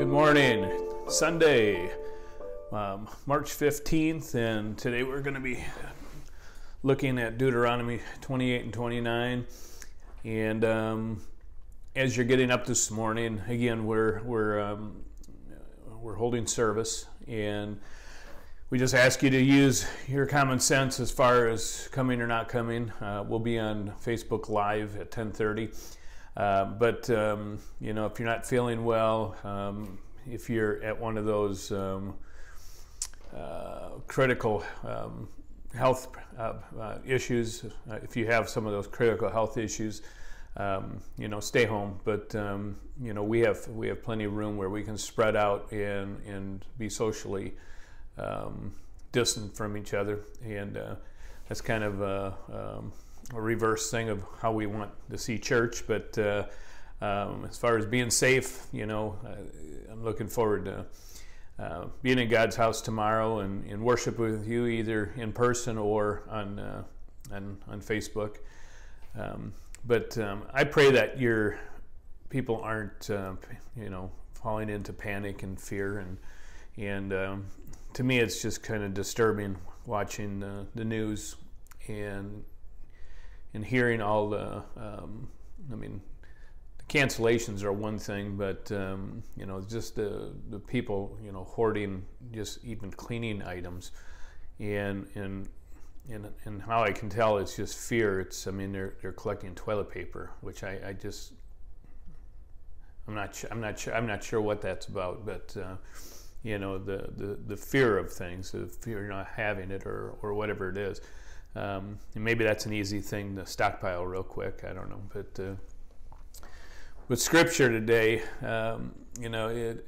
Good morning. Sunday, March 15th, and today we're going to be looking at Deuteronomy 28 and 29. And as you're getting up this morning, again, we're holding service, and we just ask you to use your common sense as far as coming or not coming. We'll be on Facebook Live at 10:30. But you know, if you're not feeling well, if you're at one of those critical health issues, if you have some of those critical health issues, you know, stay home. But you know, we have plenty of room where we can spread out and be socially distant from each other, and that's kind of a reverse thing of how we want to see church. But as far as being safe, you know, I'm looking forward to being in God's house tomorrow and worship with you, either in person or on Facebook. But I pray that your people aren't you know, falling into panic and fear, and to me it's just kind of disturbing watching the news and hearing all the, I mean, the cancellations are one thing, but you know, just the people, you know, hoarding just even cleaning items, and how I can tell it's just fear. It's, I mean, they're collecting toilet paper, which I'm not sure what that's about, but you know, the fear of things, the fear of not having it or whatever it is. And maybe that's an easy thing to stockpile real quick. I don't know, but with Scripture today, you know, it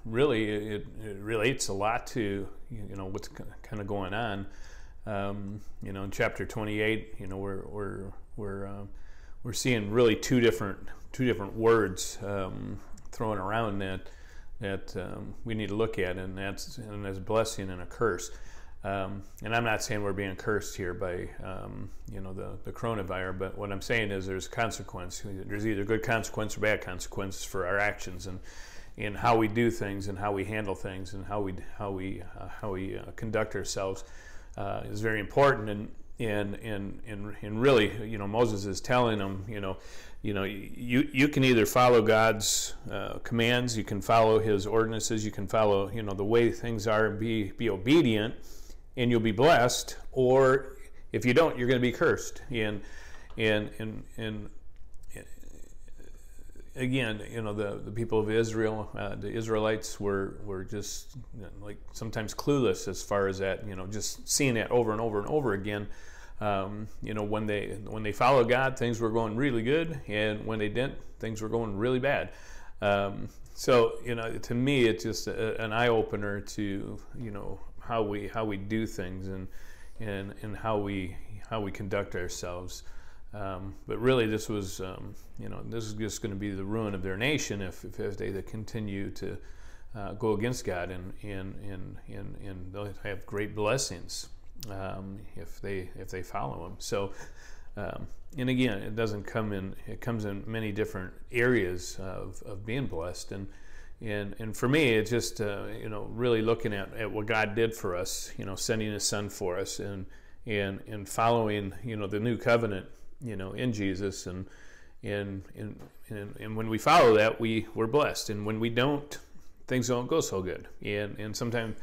really relates a lot to, you know, what's kind of going on. You know, in chapter 28, you know, we're seeing really two different words thrown around that we need to look at, and that's blessing and a curse. And I'm not saying we're being cursed here by you know, the coronavirus, but what I'm saying is there's consequence. There's either good consequence or bad consequences for our actions, and how we do things and how we handle things and how we conduct ourselves is very important. And really, you know, Moses is telling them, you know, you can either follow God's commands, you can follow His ordinances, you can follow, you know, the way things are and be obedient, and you'll be blessed. Or if you don't, you're going to be cursed. And again, you know, the people of Israel, the Israelites were just, you know, like, sometimes clueless as far as that, you know, just seeing that over and over and over again. You know, when they followed God, things were going really good, and when they didn't, things were going really bad. So, you know, to me, it's just an eye opener to, you know, how we do things and how we conduct ourselves. But really, this was, you know, this is just going to be the ruin of their nation if they continue to go against God, and they'll have great blessings if they follow Him. So, and again, it comes in many different areas of being blessed, and for me, it's just you know, really looking at what God did for us, you know, sending His Son for us, and following, you know, the new covenant, you know, in Jesus, and when we follow that, we're blessed, and when we don't, things don't go so good, and sometimes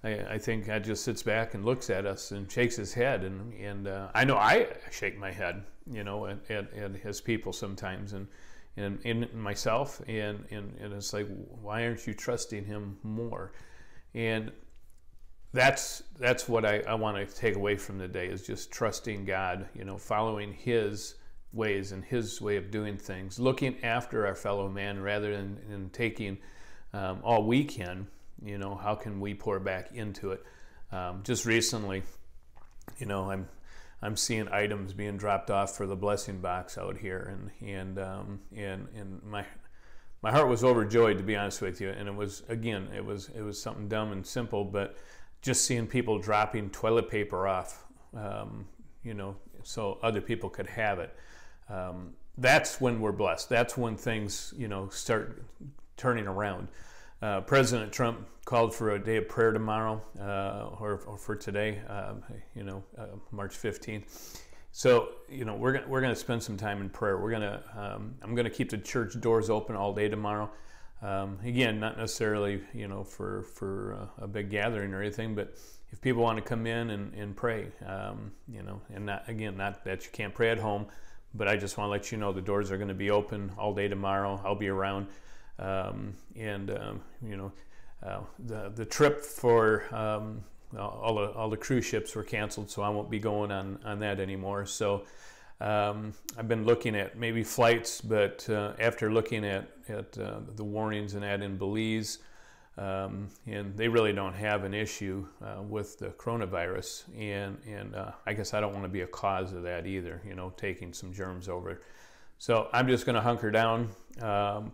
I think God just sits back and looks at us and shakes His head, and I know I shake my head, you know, at His people sometimes, and in myself, and it's like, why aren't you trusting Him more? And that's what I want to take away from the day, is just trusting God, you know, following His ways and His way of doing things, looking after our fellow man rather than taking all we can. You know, how can we pour back into it? Just recently, you know, I'm seeing items being dropped off for the blessing box out here, and my heart was overjoyed, to be honest with you. And it was something dumb and simple, but just seeing people dropping toilet paper off, you know, so other people could have it. That's when we're blessed. That's when things, you know, start turning around. President Trump called for a day of prayer tomorrow, or for today, March 15th. So, we're going to spend some time in prayer. I'm going to keep the church doors open all day tomorrow. Again, not necessarily, for a big gathering or anything, but if people want to come in and pray, and not that you can't pray at home, but I just want to let you know the doors are going to be open all day tomorrow. I'll be around. The trip for all the cruise ships were canceled, so I won't be going on that anymore. So I've been looking at maybe flights, but after looking at the warnings and that in Belize, and they really don't have an issue with the coronavirus, and I guess I don't want to be a cause of that either, taking some germs over. So I'm just going to hunker down,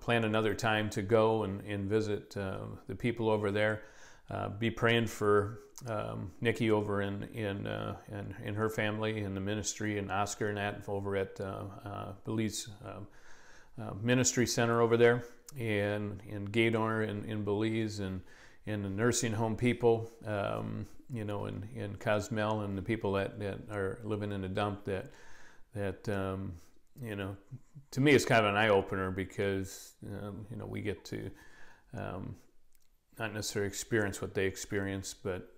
plan another time to go and visit the people over there. Be praying for Nikki over in her family and the ministry, and Oscar and that over at Belize Ministry Center over there, and Gaydar in Belize, and the nursing home people, in Cozumel, and the people that are living in the dump that to me it's kind of an eye-opener, because we get to not necessarily experience what they experience, but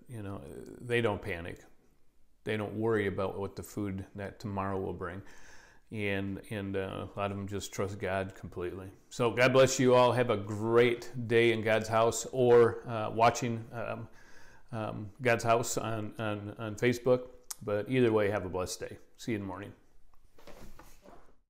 they don't panic, they don't worry about what the food that tomorrow will bring, and a lot of them just trust God completely. So God bless you all. Have a great day in God's house, or watching God's house on Facebook. But either way, have a blessed day. See you in the morning.